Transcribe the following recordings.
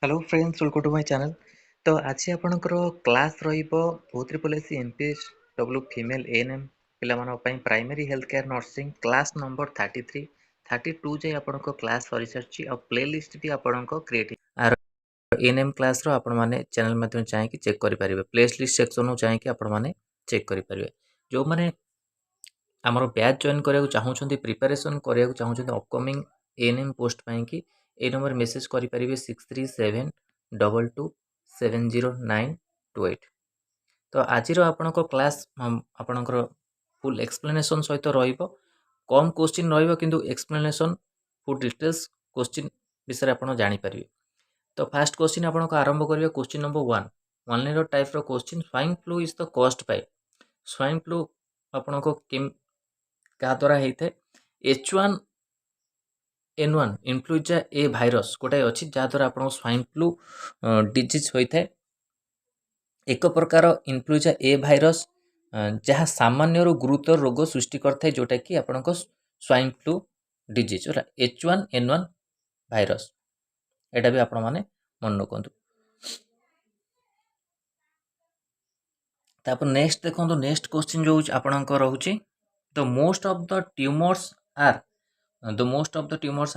Hello friends welcome to my channel. तो आज आपणकर क्लास रही एमपीएस डब्ल्यू फीमेल एएनएम पे primary health care nursing class number 33 32 जाए आपण क्लास सरी सारी आ प्ले लिस्ट भी आपण क्रिएट आर एएनएम क्लास रो आपण माने चैनल माध्यम चाहिए चेक करि परिबे प्ले लिस्ट सेक्शन चाहिए आपण माने चेक करि परिबे जो माने आमर बैच जॉइन करा चाहूँगी प्रिपेरेसन करा चाहूँगी अपकमिंग एएनएम पोस्ट पाई कि ए नंबर मेसेज करेंगे 6372227098। तो आज क्लास आपणकर फुल एक्सप्लेनेशन सहित कम क्वेश्चन रु एक्सप्लेनेशन फुल डिटेल्स क्वेश्चन विषय आप जानीपर। तो फास्ट क्वेश्चन आपको आरंभ करेंगे question number 1 one liner type question swine flu is the cost by swine flu आपको क्या द्वारा होता है H1N1 इन्फ्लुएंजा ए भाइरस गोटाए अच्छी जहाद्वारा आप स्वाइन फ्लू डिजीज होता है एक प्रकार इन्फ्लुएंजा ए भाइरस जहाँ सामान्य गुरुतर रोग सृष्टि करता जोटा कि आपको swine flu disease H1N1 virus एटा भी आपण माने मन रखु। तापर नेक्स्ट देखो नेक्स्ट क्वेश्चन जो आपणकर रोचे the most of the tumours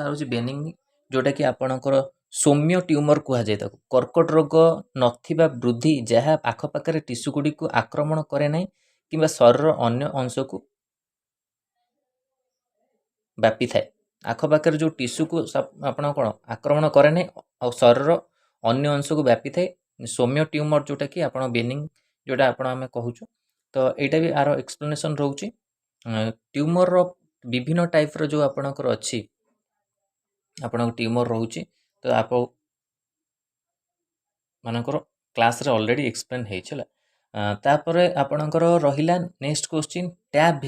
are benign जोटा कि आपणकर सौम्य ट्यूमर कहुए कर्कट रोग नथिबा वृद्धि जहाँ आखपाखे टिश्यू गुड़ी को आक्रमण करे ना कि शरीर अन्य अंश को व्यापी थाए आखपाखे जो टिश्यू को आपण कौन आक्रमण करे ना और शरीर अन्य अंश को व्यापी थाए सौम्य ट्यूमर जोटा कि आप बेनिंग जोटा आम कहूँ। तो यहाँ भी आर एक्सप्लेनेशन रोचे ट्यूमर विभिन्न टाइप जो आपणकर अच्छी आपण ट्यूमर रोचे तो आप मानकर क्लास रे ऑलरेडी एक्सप्लेन होपर आपणकर रहा नेक्स्ट क्वेश्चन टैब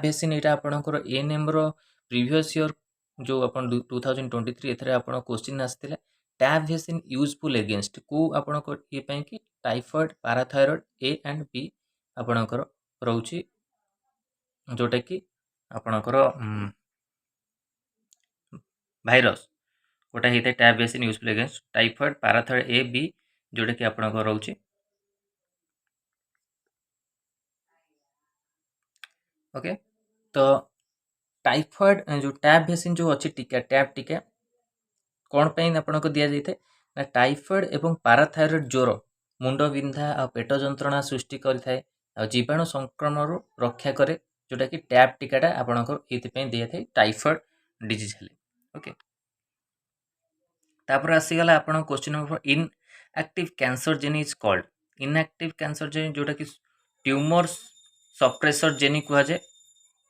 भेसिन यहाँ आपणकर एएनएम रो प्रीवियस ईयर जो आप 2023 एथरे आपण क्वेश्चन आसला टैब भेसिन यूजफुल एगेंस्ट को आपण ये कि typhoid paratyphoid A and B आपणकर रोचे जोटा कि आपणकर भाइरस गोटा होता है TAB vaccine useful against typhoid paratyphoid A B जोटा कि आपणकर रोचे। ओके तो टाइफॉइड जो टैब भेसिन जो अच्छी टीका टैब टीका कौन पे आपको दि जाए ना टाइफॉइड एवं पैराथायरॉइड ज्वर मुंड बिंधा आ पेट जंत्रणा सृष्टि करें जीवाणु संक्रमण रक्षा करे जोटा कि टैब टीकाटा आपंकर ये दि जाए टाइफॉइड डिजीज हेले। ओके तापर आसीगला आप question number inactive cancer gene is called inactive cancer gene जोटा कि ट्यूमर सप्रेसर जेन कहुए।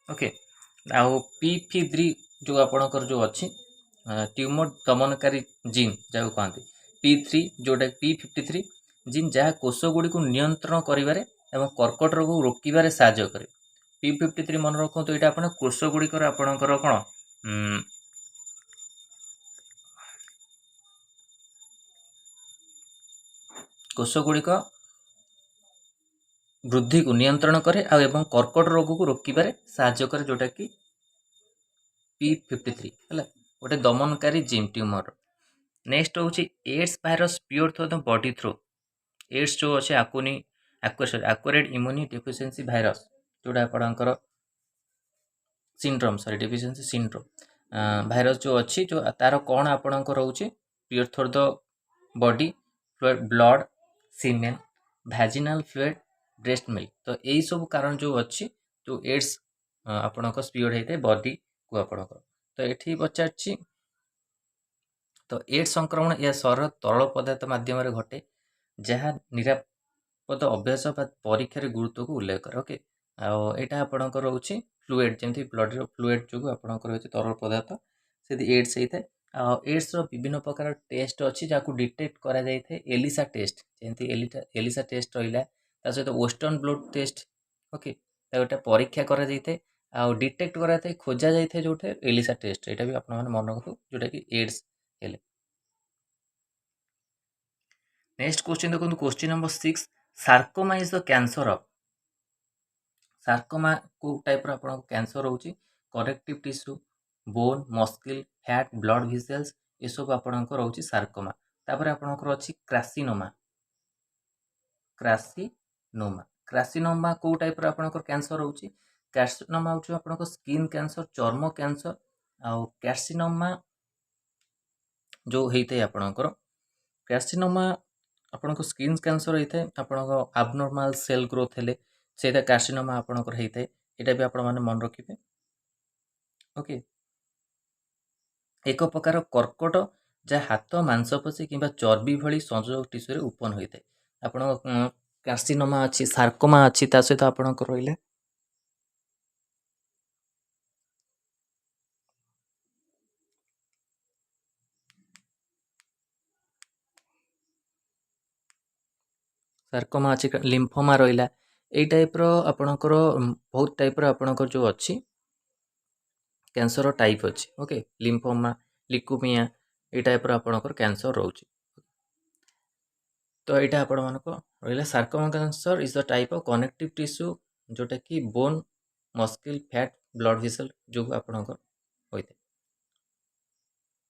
ओके आउ P53 जो आपणकर जो अच्छी ट्यूमर दमनकारी जीन जहाँ कहते P3 जोटा P53 जीन जहाँ कोष गुड़ी को नियंत्रण करिवारे एवं कर्कट रोग रोकबार साहाय्य करे P53 मन रखु यहाँ आप कोष गुड़िकर आपणकर कौन कोष गुड़िक वृद्धि को नियंत्रण करे एवं कर्कट रोग को रोकबार साहाय्य करे जोटा कि P53 है गोटे दमनकारी जीन ट्यूमर। नेक्स्ट हूँ AIDS virus pure through the body through AIDS जो अच्छे एक्वायर्ड इम्यूनि डेफिशिएंसी भाइरस जोटा आपणकर सिंड्रोम डेफिशिएंसी सिंड्रोम भाइरस जो अच्छी जो तार कौन आपणकर रोचे pure through the body fluid blood semen vaginal fluid breast milk. तो यही सब कारण जो अच्छी जो एड्स आपणकर स्प्योर होता है बॉडी को आपणकर। तो ये पचार तो एड्स संक्रमण या शरीर तरल पदार्थ माध्यम घटे जहाँ निरापद अभ्यास परीक्षार गुरुत्व को उल्लेख करे। ओके आईटा आपणकर रोचे फ्लूइड जमी ब्लड फ्लूइड जो आपणकर तरल पदार्थ से एड्स होता है। एड्स विभिन्न प्रकार टेस्ट अच्छी जहाँ डिटेक्ट करा जाए एलिसा टेस्ट जमी एलिसा टेस्ट रहा सहित वेस्टर्न ब्लड टेस्ट। ओके गोटे परीक्षा करा जाए आ डिटेक्ट करा खोजा जाए जो एलिसा टेस्ट यहाँ भी आप मन रखु जोटा कि एड्स हेले। नेक्स्ट क्वेश्चन देखो question number 6 sarcoma is the cancer of sarcoma को टाइप आप कैंसर रोचे corrective tissue bone muscle fat blood vessels ये सब आपंकर रोचे सार्कोमा तापर आपणकर अछि क्रासिनोमा क्रासिनोमा को टाइप रो आपणकर कैंसर होउची कार्सिनोमा होउची आपणकर स्किन कैंसर चर्म कैंसर आउ कार्सिनोमा जो हेइते आपणकर कार्सिनोमा आपणकर स्किन कैंसर हेइते आपणकर एबनॉर्मल सेल ग्रोथ हेले सेटा कार्सिनोमा आपणकर हेइते एटा भी आपण माने मन रखिबे ओके एक प्रकार कर्कट जहाँ हाथ मांसपेशी किंबा चर्बी भली संयोजक टिश्यू ओपन होता है आपण कार्सिनोमा अच्छी सार्कोमा अच्छी ता सहित आपणकर रहिले सार्कोमा अच्छी लिम्फोमा रहिला एई टाइप रो आपणकर बहुत टाइप रो आपणकर जो अच्छी कैंसर टाइप अच्छी ओके लिम्फोमा लिकुमिया ए टाइप रो आपणकर कैंसर रोची तो यहाँ आपण मानक रहा sarcoma cancer is the type of connective tissue जोटा कि bone muscle fat blood vessel जो आपणकर होइते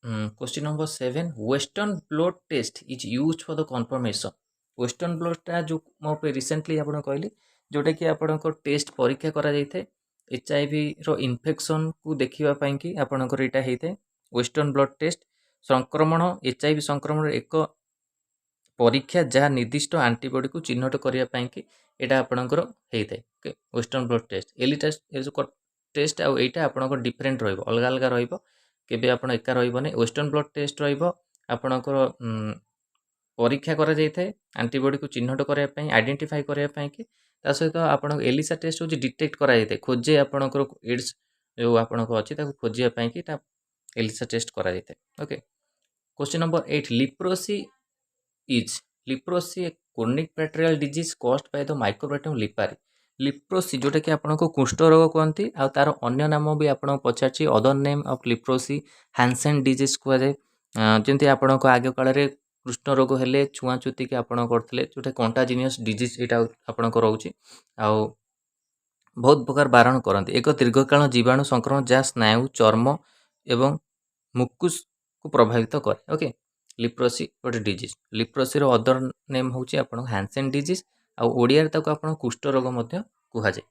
question number 7 western blood test is used for the confirmation western blood टा जो मो पे रिसेंटली आपण कहली जोटा कि आपणकर टेस्ट परीक्षा करा जाइथे एचआईवी रो इन्फेक्शन को देखिबा पई कि आपणकर एटा हेइथे वेस्टर्न ब्लड टेस्ट संक्रमण एचआईवी संक्रमण एक परीक्षा जहाँ निर्दिष्ट आंटीबॉडी को चिन्हट करने कि यहाँ आपणकर होता है ओके वेस्टर्न ब्लड टेस्ट एली टेस्ट ये जो टेस्ट आउ यहाँ आपणकर डिफरेंट रहिबो अलग अलग रहिबो केबे आपण एका रहिबोनी वेस्टर्न ब्लड टेस्ट रहिबो आपणकर परीक्षा करा जाइଥାଏ आंटीबॉडी को चिन्हट करने ପାଇଁ आइडेंटिफाई करने ପାଇଁ कि ता सहित आपण एलिसा टेस्ट हो डिटेक्ट करा जाइଥାଏ खोजे आपणकर एड्स जो आपणकर अछि ताको खोजिया ପାଇଁ कि ता एलिसा टेस्ट करा जाइଥାଏ okay question number 8 leprosy a chronic bacterial disease caused by the mycobacterium leprae leprosy जोटा कि आपको कुष्ठ रोग कहती आ तार अन्य नाम भी आपको पचार other name of leprosy Hansen disease कहुए जमी आपण आग काल कृष्ण रोग हेले छुआछुती कि आपण करते जोटा कंटाजिनियस डिजीज यहाँ आपको रोचे आउ बहुत प्रकार बारण करते एक दीर्घकाल जीवाणु संक्रमण जहाँ स्नायु चर्म एवं मुकुस को प्रभावित करे ओके लिप्रोसी गोटे डिजीज लिप्रोसी रो अदर नेम होची आपण हैंसेन डिजीज आ ओडिया ताको आपण कुष्ठ रोग मध्य कुहा जाय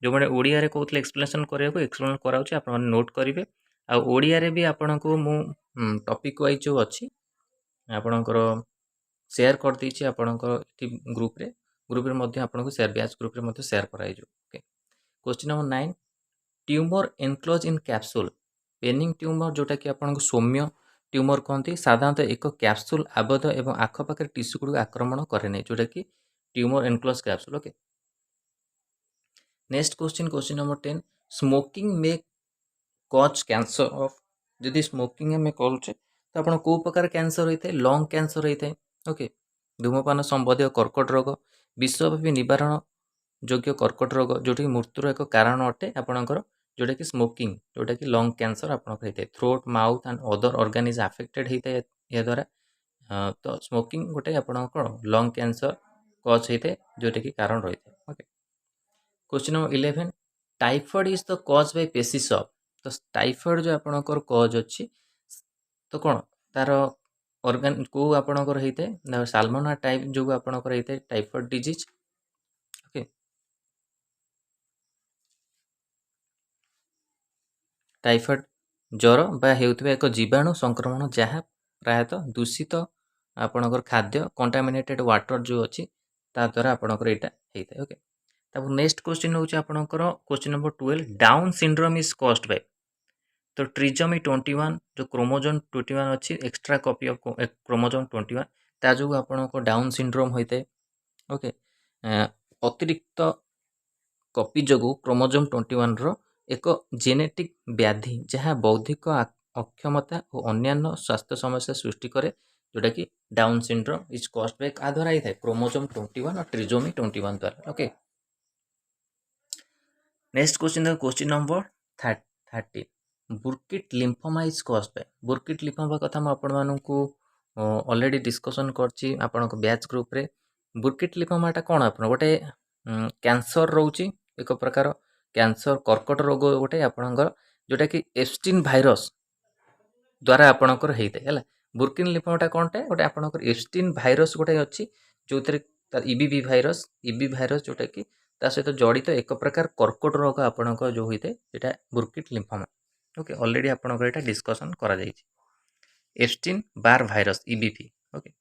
जो माने ओडिया रे कहउतले एक्सप्लेनेशन करिया को एक्सप्लेन कराउची आपण नोट करिवे आ ओडिया रे भी आपण को मु टॉपिक वाइज जो अछि आपणकर शेयर कर दीची आपणकर ग्रुप रे मध्य आपण को शेयर बैच ग्रुप रे मध्य शेयर कराइ जो okay question number 9 tumour enclose in capsule पेनिंग ट्यूमर जोटा कि आपण को सौम्य ट्यूमर कहते साधारणतः एक कैप्सूल आबद्ध एवं आखपाखे टिश्यू गुड़ आक्रमण करे नहीं जोटा कि tumour enclose capsule okay next question number 10 smoking may cause cancer of जदि स्मोकिंग में करुचे तो आप को प्रकार कैंसर होता है लंग कैंसर होता है ओके धूमपान संबंधी कर्कट रोग विश्वव्यापी निवारण योग्य कर्कट रोग जोटा कि मृत्युर एक कारण अटे आपणकर जोटा कि स्मोकिंग जोटा कि लंग कैंसर आपको होता है throat mouth and other organs affected होता है या द्वारा तो स्मोकिंग गोटे आप लंग कैंसर कज होता है जोटा कि कारण रही है okay question number 11 typhoid is the cause by species of तो टाइफॉइड जो आपणकर कज अच्छी तो कौन तार ऑर्गन को आपणकर होता है साल्मोना टाइप जो आपणकर होता है टाइफॉइड डिजीज ओके टाइफॉइड ज्वर बा हेउथबा एक जीवाणु संक्रमण जहाँ प्रायतः दूषित आपणकर खाद्य कंटामिनेटेड वाटर जो अच्छी ता द्वारा आपणकर यहाँ होता है ओके तब नेक्स्ट क्वेश्चन हूँ आपणकर question number 12 down syndrome is caused by तो ट्रिजोमी 21 जो क्रोमोजोम 21 अच्छी एक्स्ट्रा कॉपी ऑफ क्रोमोजोम 21 ता जो आपणकर डाउन सिंड्रोम होता है ओके अतिरिक्त कॉपी जो क्रोमोजोम 21 रो एक जेनेटिक व्याधि जहाँ बौद्धिक अक्षमता और अन्य स्वास्थ्य समस्या सृष्टि करे जोटा कि down syndrome is caused bye का द्वारा ही था क्रोमोजोम 21 और ट्रिजोमी 21 द्वारा okay next question number 30 Burkitt lymphoma is caused by Burkitt lymphoma कथा मैं आपण मानकू ऑलरेडी डिस्कशन करछि आपण बैच ग्रुप रे बुर्किट लिम्फोमाटा कौन आप गोटे कैंसर रोचे एक प्रकार कैंसर कर्कट रोग गोटे आपणकर जोटा कि एप्स्टीन भाइरस द्वारा आपणकर होता है बुर्किन लिम्फोमाटा कौनटा गोटे आपंकर एस्टिन भाइरस गोटे अच्छी जो इबीवी भाइरस जोटा कि सहित जड़ित एक प्रकार कर्कट रोग आपंकर जो होता है यहाँ बुर्किन लिम्फोमा ओके ऑलरेडी आपंकर यहाँ डिस्कसन करा Epstein Barr virus EBV okay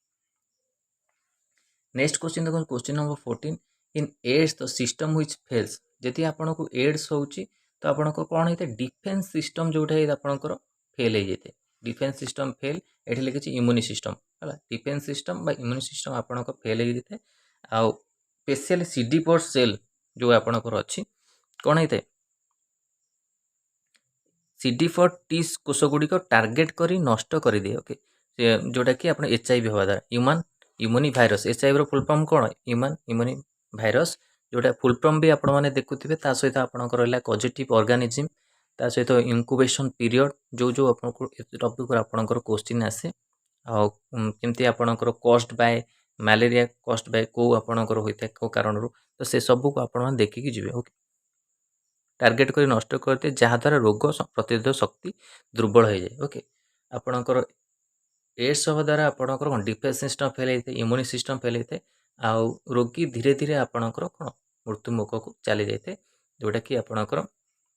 next question देखो question number 14 in AIDS the system which fails जदि आपन को एड्स होउची तो आपन को कोन हेते डिफेंस सिस्टम जोटा है आपनकर फेल हो जाते डिफेंस सिस्टम फेल एठी लिखि इम्यून सिस्टम हला डिफेंस सिस्टम बा इम्यून सिस्टम आपन को फेल हो जाते आ स्पेशल CD4 सेल जो आपनकर अछि कोन हेते CD4 टी कोष गुड़िक टार्गेट करी नष्ट कर दिए ओके जोटा कि आप HIV हवा द्वारा human immuno virus HIV full form कौन ह्यूमन इम्यूनि भाइरस जोटा फुल फॉर्म भी आपण मैंने देखुथे सहित आपंकर रहा पॉजिटिव ऑर्गेनिज्म ता सहित इंक्यूबेशन पीरियड जो जो टॉपिक आपंकर क्वेश्चन आसे आमती आपंकर cost by malaria cost by को आपंकर होता है को कारण तो से सबू को आपण देखिकी जी ओके टार्गेट कर नष्ट करते जहाद्वारा रोग प्रतिरोधक शक्ति दुर्बल हो जाए ओके आपणकर एड्स हवा द्वारा आपणकर कौन डिफेंस सिस्टम फेल होता है इम्यून सिस्टम फेल होता है आउ रोगी धीरे धीरे आपणकर कौन मृत्युमुख को चली जाए जोटा कि आपणकर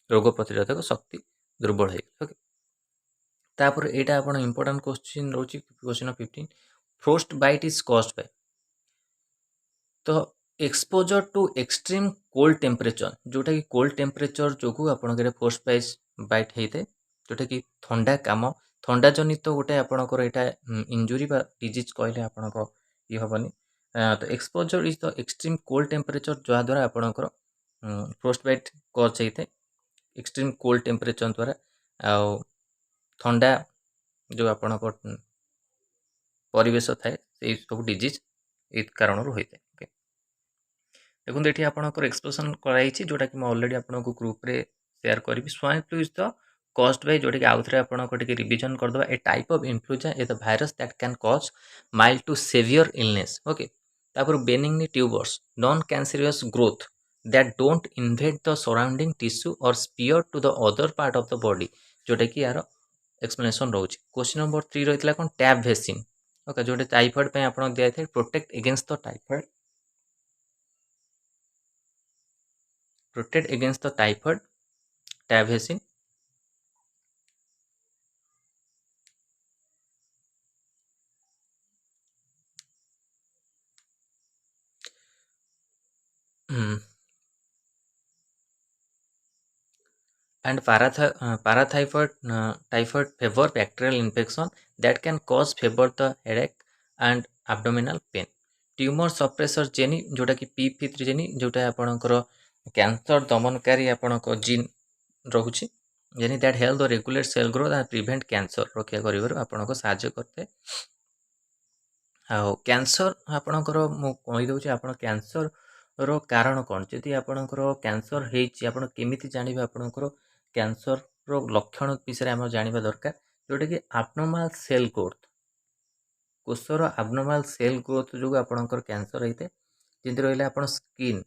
रोग प्रतिरोधक शक्ति दुर्बल हो ओके तापर यहाँ आप इंपोर्टेंट क्वेश्चन रोचे question 15 frostbite is caused by तो exposure to extreme cold temperature जोटा कि कोल्ड टेम्परेचर जो आपंकर फ्रोस्ट बाइट होता है जोटा कि ठंडा काम ठंडा जनित गोटे आपंकर यहाँ इंजुरी बा डिजीज कहले आपंक ये हेनी तो exposure is the extreme cold temperature जहाद्वारा आपंकर फ्रोस्ट बाइट कज होता है एक्सट्रीम कोल्ड टेम्परेचर द्वारा आ ठंडा जो आपण परिवेश थाए से सब डिजीज ये कारण होता है ओके देखो ये आपंकर एक्सप्रेशन कराई जोटा कि ऑलरेडी आपको ग्रुप रे शेयर करी swine flu is the caused by जोटा कि आउ थे आपको रिविजन करदे a type of influenza A the virus that can cause mild to severe illness okay तापर benign tumours non cancerous growth that don't invade the surrounding tissue और spread to the other part of the body जोटा कि यार explanation रोचे question number 3 रही है कौन tab vaccine okay Jote typhoid पे आपन दिया थे protect against the typhoid protect against the typhoid tab vaccine and typhoid fever bacterial infection that can cause fever the headache and abdominal pain tumour suppressor gene जोटा कि P53 gene जोटा आपणकर cancer दमनकारी आपणक जीन रोचे gene that help the regulate cell growth and prevent cancer रक्षा कर आपको साहाय्य करते आ कैंसर आपणकर मु कहीदे आप कैंसर रो कारण कौन जदि आपणकर कैंसर होती केमी जानवे आपणकर कैंसर रो लक्षण विषय आम जानवा दरकार जोटा कि आबनॉर्मल सेल ग्रोथ कोषर आबनॉर्मल सेल ग्रोथ जो आपणकर कैंसर होता है जमी रहा आप स्किन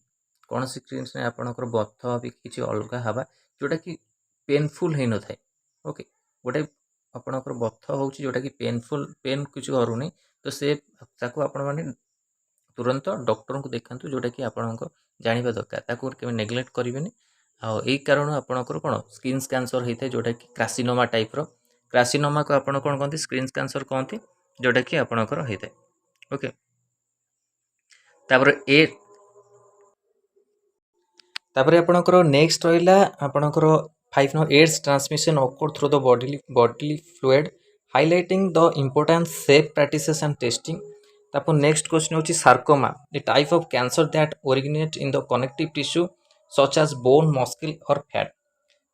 कौन स्किन आपणकर बथ भी किसी अलग हवा जोटा कि पेनफुल हो न था ओके गोटे आपणकर बथ हो जोटा कि पेनफुल पेन किसी करूनी तो से आपण तुरंत डॉक्टर को देखा जोटा कि आपण जानवा दरकार नेग्लेक्ट करेंगे आई कारण आपणकर कौन स्किन कैंसर होता है जोटा कि कार्सिनोमा टाइप कार्सिनोमा को आप कौन कहते स्किन कैंसर कहते जोटा कि आपणकर होता है ओके तापर आपणकर नेक्स्ट रहा आपणकर 5 no AIDS transmission occur through the bodily fluid highlighting the importance safe practices and testing तापर नेक्स्ट क्वेश्चन होची sarcoma the type of cancer that originate in the connective tissue such as bone muscle और fat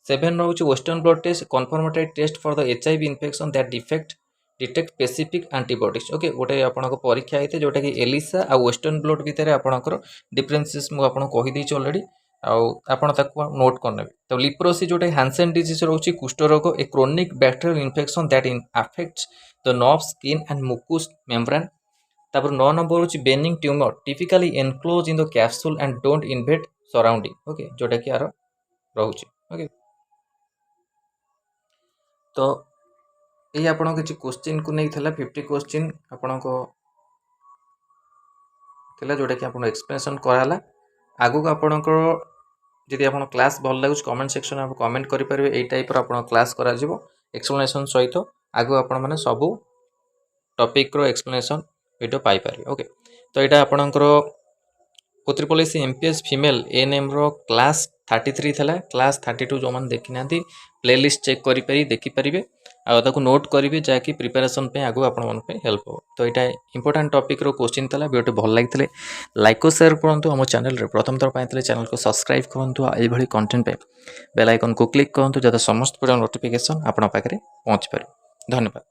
7 रोचे western blood test confirmatory test for the HIV infection that detect specific antibodies okay गोटे आपको परीक्षा होते जोटा कि Elisa आ western blood भितर आपंकर डिफरेन्सेस मुझे कहीदे अलरेडी आपण नोट करने तो लिप्रोसी जोटा हैंसेन डिजीज रोचे कुष्ठ रोग a chronic bacterial infection that affects the nerve skin and mucous membrane तापर 9 नंबर होची benign tumour typically enclose in the capsule and don't invade surrounding okay जोटा कि यार रोचे ओके तो ये आपण किसी क्वेश्चन को नहीं थिला 50 क्वेश्चन आपण को थिला जोटा कि आपण एक्सप्लेनेशन कराला आगु को आपण जदि आप क्लास भल लगे कमेंट सेक्शन में कमेंट करेंगे यही टाइप आप क्लास करा एक्सप्लेनेशन सहित आगु आपण मैंने सबू टॉपिक रो एक्सप्लेनेशन वीडियो पाई पारे ओके। तो यहाँ आपणकर O3 MPS फीमेल ANM रो क्लास 33 थला क्लास 32 जो मैंने देखी ना प्लेलिस्ट चेक करें देखिपारे आगे नोट करेंगे जहाँकि प्रिपेरेसन आगू आपण हेल्प हो। तो यहाँ इंपोर्टाट टॉपिक रो क्वेश्चन था वीडियो भल लगी लाइक और शेयर करूँ आम चैनल प्रथम थर पाई चैनल को सब्सक्राइब करूँ ये कंटेंट पे बेल आइकन को क्लिक करूँ जहाँ समस्त वीडियो नोटिफिकेशन आपण पाखे पहुँची पारे। धन्यवाद।